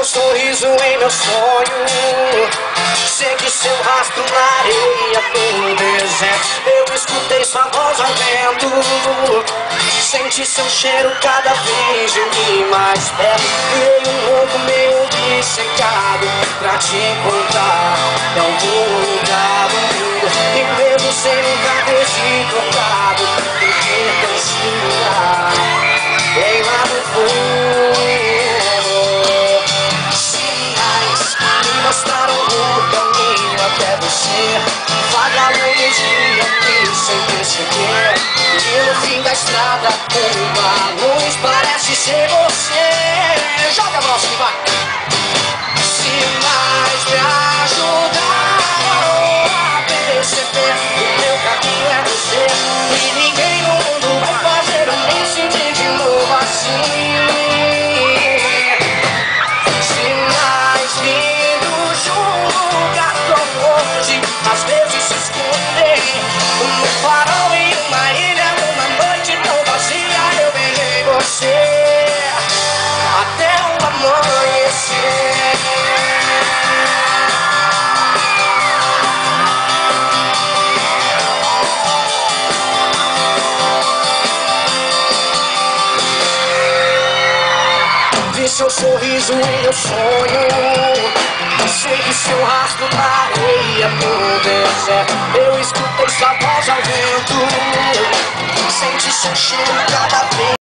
sorriso em meu sonho, segui seu rastro na areia do deserto. Eu escutei sua voz ao vento, senti seu cheiro cada vez de mim mais perto. Criei um novo meio obcecado pra te encontrar em algum lugar do mundo, e mesmo sem nunca ter se tocado, porque tão segurar bem lá no fundo. Sinais me mostraram o caminho até você, vagalumes guiam-me sem perceber, e no fim da estrada uma luz parece ser você. Joga a voz que vai. Sinais me ajudaram a perceber o meu caminho é você, e ninguém no mundo vai fazer eu me sentir de novo assim. Sinais vindos de um lugar tão longe, às vezes se escondem no farol em uma ilha, numa noite tão vazia. Eu beijei você até o amanhecer. Vi seu sorriso em meu sonho, segui seu rastro na areia do deserto. Eu escutei sua voz ao vento, senti seu cheiro cada vez.